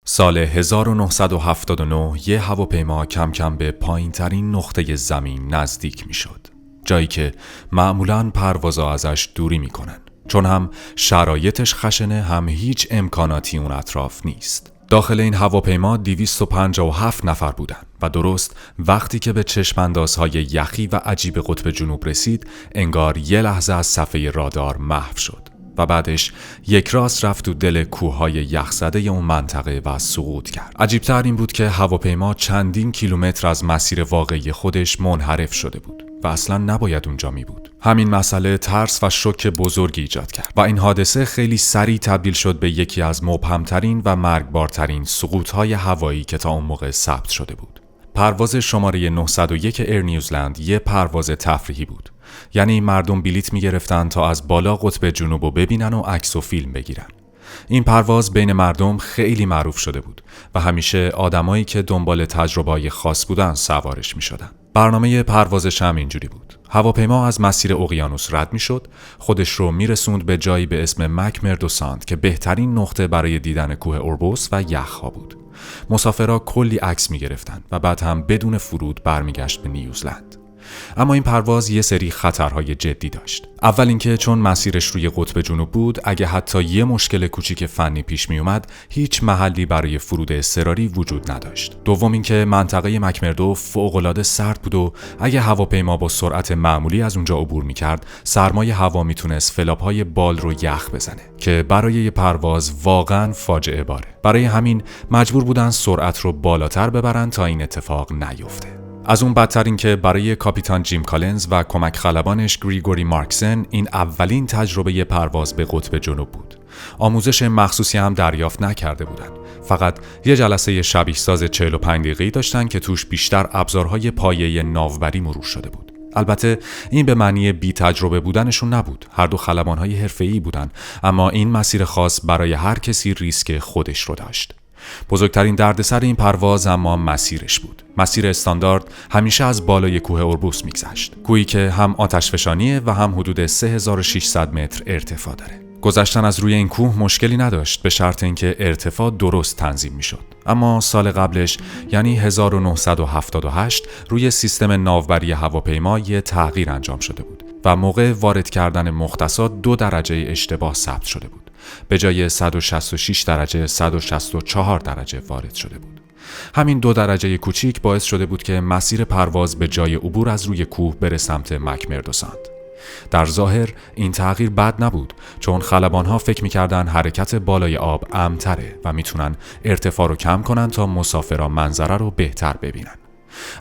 سال 1979 یه هواپیما کم کم به پایین‌ترین نقطه زمین نزدیک می‌شد. جایی که معمولاً پروازا ازش دوری می‌کنن. چون هم شرایطش خشنه، هم هیچ امکاناتی اون اطراف نیست. داخل این هواپیما 257 نفر بودن و درست وقتی که به چشم‌اندازهای یخی و عجیب قطب جنوب رسید، انگار یه لحظه از صفحه رادار محو شد. و بعدش یک راست رفت تو دل کوههای یخزده اون منطقه و سقوط کرد. عجیبتر این بود که هواپیما چندین کیلومتر از مسیر واقعی خودش منحرف شده بود و اصلا نباید اونجا می بود. همین مسئله ترس و شوک بزرگی ایجاد کرد و این حادثه خیلی سریع تبدیل شد به یکی از مبهمترین و مرگبارترین سقوطهای هوایی که تا اون موقع ثبت شده بود. پرواز شماره 901 ایر نیوزلند یه پرواز تفریحی بود. یعنی مردم بلیت می‌گرفتن تا از بالا قطب جنوب رو ببینن و عکس و فیلم بگیرن. این پرواز بین مردم خیلی معروف شده بود و همیشه آدمایی که دنبال تجربه‌های خاص بودن سوارش می‌شدن. برنامه پروازش هم اینجوری بود. هواپیما از مسیر اقیانوس رد می‌شد، خودش رو می‌رسوند به جایی به اسم مکمردو ساند که بهترین نقطه برای دیدن کوه اوربوس و یخ‌ها بود. مسافرها کلی عکس می‌گرفتن و بعد هم بدون فرود برمیگشت به نیوزلند. اما این پرواز یه سری خطرهای جدی داشت. اول اینکه چون مسیرش روی قطب جنوب بود، اگه حتی یه مشکل کوچیک فنی پیش می اومد، هیچ محلی برای فرود اضطراری وجود نداشت. دوم اینکه منطقه مکمردو فوق‌العاده سرد بود و اگه هواپیما با سرعت معمولی از اونجا عبور می‌کرد، سرمای هوا میتونست فلاپ‌های بال رو یخ بزنه که برای یه پرواز واقعاً فاجعه باره. برای همین مجبور بودن سرعت رو بالاتر ببرن تا این اتفاق نیفته. از اون بدتر این که برای کاپیتان جیم کالنز و کمک خلبانش گریگوری مارکسن این اولین تجربه پرواز به قطب جنوب بود. آموزش مخصوصی هم دریافت نکرده بودن. فقط یه جلسه شبیه ساز 45 دقیقه‌ای داشتن که توش بیشتر ابزارهای پایه ناوبری مرور شده بود. البته این به معنی بی تجربه بودنشون نبود. هر دو خلبان‌های حرفه‌ای بودن، اما این مسیر خاص برای هر کسی ریسک خودش رو داشت. بزرگترین دردسر این پرواز اما مسیرش بود. مسیر استاندارد همیشه از بالای کوه اوربوس میگذشت. کوهی که هم آتشفشانیه و هم حدود 3600 متر ارتفاع داره. گذشتن از روی این کوه مشکلی نداشت به شرط اینکه ارتفاع درست تنظیم میشد. اما سال قبلش یعنی 1978 روی سیستم ناوبری هواپیما یه تغییر انجام شده بود و موقع وارد کردن مختصات 2 درجه اشتباه ثبت شده بود. به جای 166 درجه 164 درجه وارد شده بود. همین 2 درجه کوچیک باعث شده بود که مسیر پرواز به جای عبور از روی کوه بره سمت مکمردو ساند. در ظاهر این تغییر بد نبود، چون خلبان‌ها فکر می‌کردن حرکت بالای آب امن‌تره و میتونن ارتفاع رو کم کنن تا مسافرها منظره رو بهتر ببینن.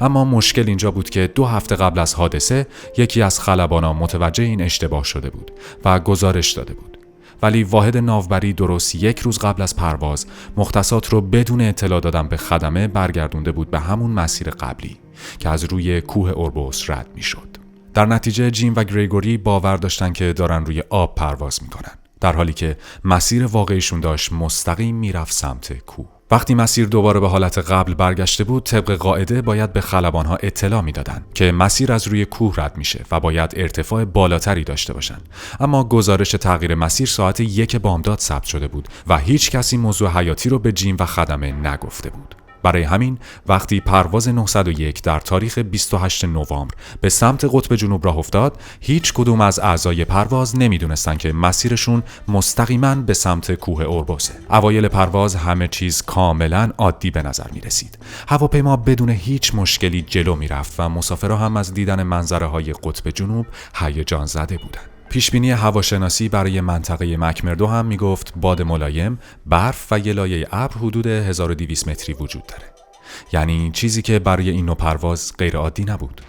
اما مشکل اینجا بود که 2 هفته قبل از حادثه یکی از خلبان‌ها متوجه این اشتباه شده بود و گزارش داده بود. ولی واحد ناوبری درست 1 روز قبل از پرواز مختصات رو بدون اطلاع دادن به خدمه برگردونده بود به همون مسیر قبلی که از روی کوه اوربوس رد می شد. در نتیجه جیم و گریگوری باور داشتن که دارن روی آب پرواز میکنن، در حالی که مسیر واقعیشون داشت مستقیم میرفت سمت کوه. وقتی مسیر دوباره به حالت قبل برگشته بود، طبق قاعده باید به خلبان‌ها اطلاع میدادن که مسیر از روی کوه رد میشه و باید ارتفاع بالاتری داشته باشن. اما گزارش تغییر مسیر ساعت 1 بامداد ثبت شده بود و هیچ کسی موضوع حیاتی رو به جیم و خدمه نگفته بود. برای همین وقتی پرواز 901 در تاریخ 28 نوامبر به سمت قطب جنوب راه افتاد، هیچ کدوم از اعضای پرواز نمیدونستن که مسیرشون مستقیما به سمت کوه اوربوسه. اوایل پرواز همه چیز کاملا عادی به نظر می رسید. هواپیما بدون هیچ مشکلی جلو می رفت و مسافرها هم از دیدن منظره های قطب جنوب هیجان زده بودند. پیشبینی هواشناسی برای منطقه مکمردو هم میگفت باد ملایم، برف و یه لایه ابر حدود 1200 متری وجود داره. یعنی چیزی که برای این نوع پرواز غیر عادی نبود.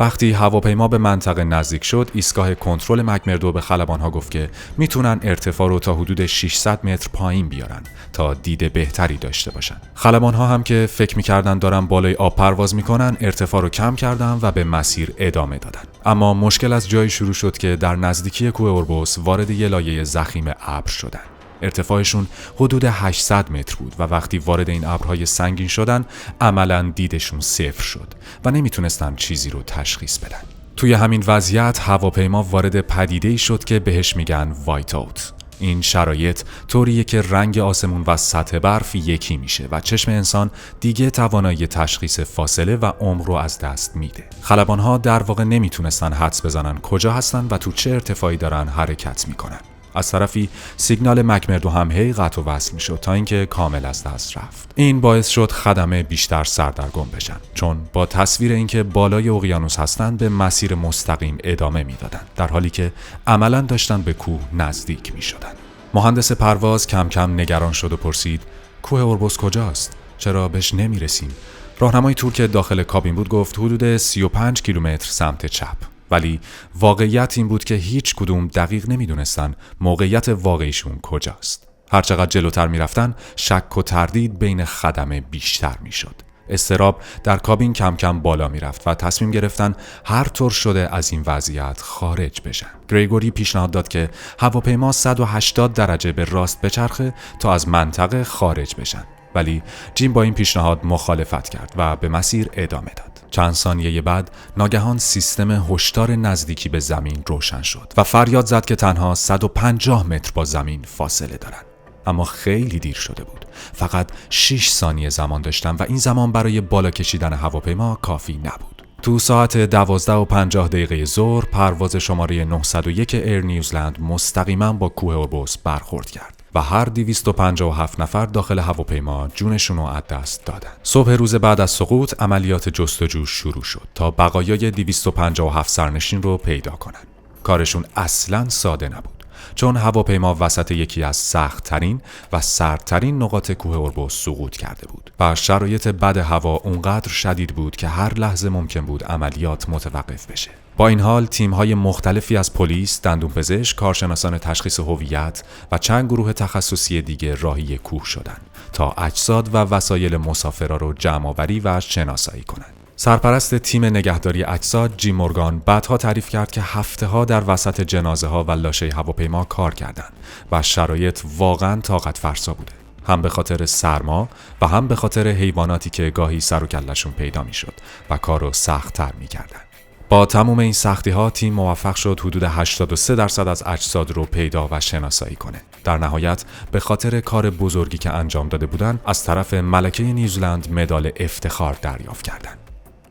وقتی هواپیما به منطقه نزدیک شد، ایستگاه کنترل مکمردو به خلبان‌ها گفت که میتونن ارتفاع رو تا حدود 600 متر پایین بیارن تا دید بهتری داشته باشن. خلبان‌ها هم که فکر می‌کردن دارن بالای آب پرواز می‌کنن، ارتفاع رو کم کردن و به مسیر ادامه دادن. اما مشکل از جایی شروع شد که در نزدیکی کوه اوربوس وارد یه لایه ضخیم ابر شدن. ارتفاعشون حدود 800 متر بود و وقتی وارد این ابرهای سنگین شدن، عملاً دیدشون صفر شد و نمیتونستن چیزی رو تشخیص بدن. توی همین وضعیت هواپیما وارد پدیده‌ای شد که بهش میگن وایت اوت این شرایط طوریه که رنگ آسمون و سطح برف یکی میشه و چشم انسان دیگه توانایی تشخیص فاصله و عمق رو از دست میده. خلبان‌ها در واقع نمیتونستن حدس بزنن کجا هستن و تو چه ارتفاعی دارن حرکت میکنن. از طرفی سیگنال مکمردو هم هی قطع و وصل میشد تا اینکه کامل از دست رفت. این باعث شد خدمه بیشتر سردرگم بشن، چون با تصویر اینکه بالای اقیانوس هستن به مسیر مستقیم ادامه میدادن، در حالی که عملاً داشتن به کوه نزدیک میشدن. مهندس پرواز کم کم نگران شد و پرسید: کوه اوربوس کجاست؟ چرا بهش نمیرسیم؟ راهنمای تور که داخل کابین بود گفت حدود 35 کیلومتر سمت چپ. ولی واقعیت این بود که هیچ کدوم دقیق نمیدونستن موقعیت واقعیشون کجاست. هرچقدر جلوتر میرفتن شک و تردید بین خدمه بیشتر میشد. اضطراب در کابین کم کم بالا میرفت و تصمیم گرفتن هر طور شده از این وضعیت خارج بشن. گریگوری پیشنهاد داد که هواپیما 180 درجه به راست بچرخه تا از منطقه خارج بشن. ولی جیم با این پیشنهاد مخالفت کرد و به مسیر ادامه داد. چند ثانیه بعد ناگهان سیستم هشدار نزدیکی به زمین روشن شد و فریاد زد که تنها 150 متر با زمین فاصله دارند. اما خیلی دیر شده بود. فقط 6 ثانیه زمان داشتن و این زمان برای بالا کشیدن هواپیما کافی نبود. تو ساعت 12:50 ظهر پرواز شماره 901 ایر نیوزلند مستقیما با کوه اوربوس برخورد کرد و هر 257 نفر داخل هواپیما جونشون رو از دست دادن. صبح روز بعد از سقوط عملیات جستجو شروع شد تا بقایای 257 سرنشین رو پیدا کنن. کارشون اصلاً ساده نبود، چون هواپیما وسط یکی از سخت‌ترین و سردترین نقاط کوه اوربوس سقوط کرده بود و شرایط بد هوا اونقدر شدید بود که هر لحظه ممکن بود عملیات متوقف بشه. با این حال تیم‌های مختلفی از پلیس، دندونپزشک، کارشناسان تشخیص هویت و چند گروه تخصصی دیگه راهی کوه شدند تا اجساد و وسایل مسافرا رو جمع‌آوری و شناسایی کنند. سرپرست تیم نگهداری اجساد جیم مورگان بعدها تعریف کرد که هفته‌ها در وسط جنازه‌ها و لاشه هواپیما کار کردند و شرایط واقعاً طاقت فرسا بوده، هم به خاطر سرما و هم به خاطر حیواناتی که گاهی سر و کله‌شون پیدا می‌شد و کارو سخت‌تر می‌کردن. با تمام این سختی‌ها تیم موفق شد حدود 83% از اجساد رو پیدا و شناسایی کنه. در نهایت به خاطر کار بزرگی که انجام داده بودن از طرف ملکه نیوزلند مدال افتخار دریافت کردند.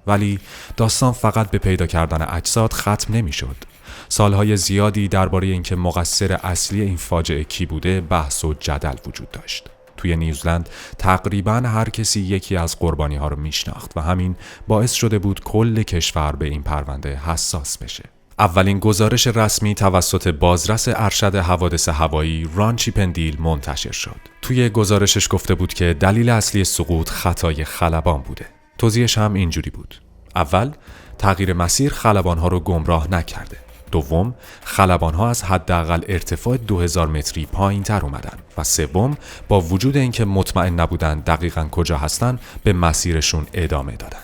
ولی داستان فقط به پیدا کردن اجساد ختم نمی‌شد. سالهای زیادی درباره اینکه مقصر اصلی این فاجعه کی بوده بحث و جدل وجود داشت. توی نیوزلند تقریباً هر کسی یکی از قربانی‌ها رو میشناخت و همین باعث شده بود کل کشور به این پرونده حساس بشه. اولین گزارش رسمی توسط بازرس ارشد حوادث هوایی ران چیپندیل منتشر شد. توی گزارشش گفته بود که دلیل اصلی سقوط خطای خلبان بوده. توضیحش هم اینجوری بود: اول، تغییر مسیر خلبان‌ها رو گمراه نکرده. دوم، خلبان‌ها از حداقل ارتفاع 2000 متری پایین‌تر اومدن. و سوم، با وجود اینکه مطمئن نبودن دقیقاً کجا هستن به مسیرشون ادامه دادن.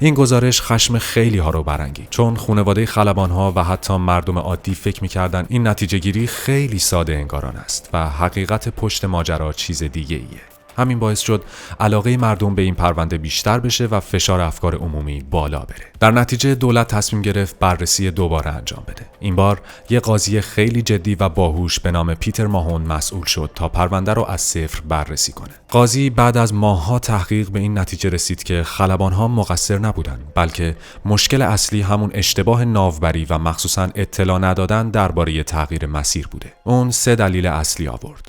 این گزارش خشم خیلی ها رو برانگیخت، چون خانواده خلبان‌ها و حتی مردم عادی فکر می‌کردن این نتیجه گیری خیلی ساده انگاران است و حقیقت پشت ماجرا چیز دیگه ایه. همین باعث شد علاقه مردم به این پرونده بیشتر بشه و فشار افکار عمومی بالا بره. در نتیجه دولت تصمیم گرفت بررسی دوباره انجام بده. این بار یه قاضی خیلی جدی و باهوش به نام پیتر ماهون مسئول شد تا پرونده رو از صفر بررسی کنه. قاضی بعد از ماه‌ها تحقیق به این نتیجه رسید که خلبان‌ها مقصر نبودن، بلکه مشکل اصلی همون اشتباه ناوبری و مخصوصاً اطلاع ندادن درباره تغییر مسیر بوده. اون 3 دلیل اصلی آورد.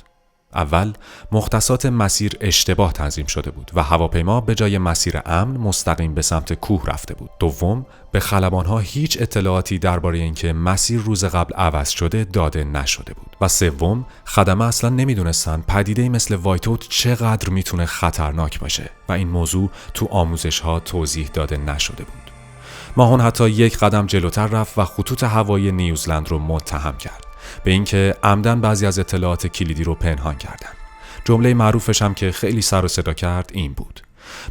اول، مختصات مسیر اشتباه تنظیم شده بود و هواپیما به جای مسیر امن مستقیم به سمت کوه رفته بود. دوم، به خلبان‌ها هیچ اطلاعاتی درباره اینکه مسیر روز قبل عوض شده داده نشده بود. و سوم، خدمه اصلا نمیدونستن پدیده‌ای مثل وایت‌اوت چقدر میتونه خطرناک باشه و این موضوع تو آموزش‌ها توضیح داده نشده بود. ماهون حتی یک قدم جلوتر رفت و خطوط هوایی نیوزلند رو متهم کرد به اینکه عمدن بعضی از اطلاعات کلیدی رو پنهان کردن. جمله معروفش هم که خیلی سر و صدا کرد این بود: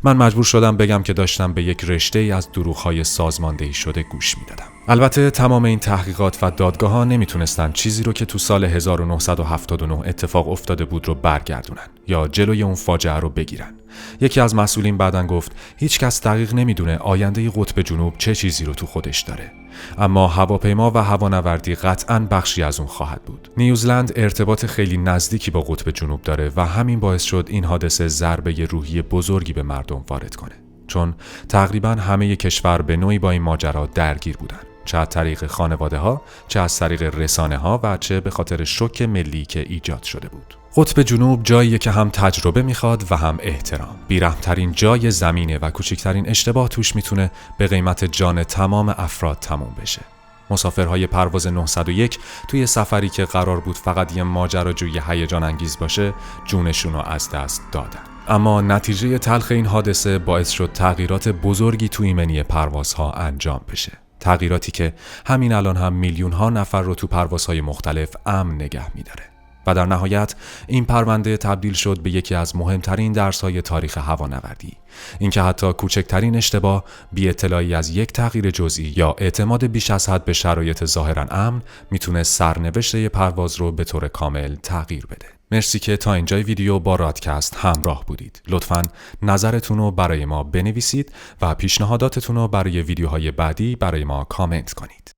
من مجبور شدم بگم که داشتم به یک رشته‌ای از دروغ‌های سازماندهی شده گوش میدادم. البته تمام این تحقیقات و دادگاه‌ها نمیتونستن چیزی رو که تو سال 1979 اتفاق افتاده بود رو برگردونن یا جلوی اون فاجعه رو بگیرن. یکی از مسئولین بعداً گفت هیچ کس دقیق نمیدونه آینده قطب جنوب چه چیزی رو تو خودش داره. اما هواپیما و هوانوردی قطعاً بخشی از اون خواهد بود. نیوزلند ارتباط خیلی نزدیکی با قطب جنوب داره و همین باعث شد این حادثه ضربه روحی بزرگی به مردم وارد کنه. چون تقریباً همه کشور به نوعی با این ماجرا درگیر بودن. چه از طریق خانواده ها، چه از طریق رسانه ها و چه به خاطر شوک ملی که ایجاد شده بود. قطب جنوب جاییه که هم تجربه میخواد و هم احترام. بیرحم‌ترین جای زمینه و کوچکترین اشتباه توش میتونه به قیمت جان تمام افراد تموم بشه. مسافرهای پرواز 901 توی سفری که قرار بود فقط یه ماجراجویی هیجان انگیز باشه، جونشون رو از دست دادن. اما نتیجه تلخ این حادثه باعث شد تغییرات بزرگی توی ایمنی پروازها انجام بشه. تغییراتی که همین الان هم میلیون‌ها نفر رو تو پروازهای مختلف امن نگه می‌داره. و در نهایت این پرونده تبدیل شد به یکی از مهمترین درس‌های تاریخ هوانوردی. اینکه حتی کوچکترین اشتباه، بی اطلاعی از یک تغییر جزئی یا اعتماد بیش از حد به شرایط ظاهراً امن میتونه سرنوشت یه پرواز رو به طور کامل تغییر بده. مرسی که تا اینجای ویدیو با رادکست همراه بودید. لطفاً نظرتون رو برای ما بنویسید و پیشنهاداتتون رو برای ویدیوهای بعدی برای ما کامنت کنید.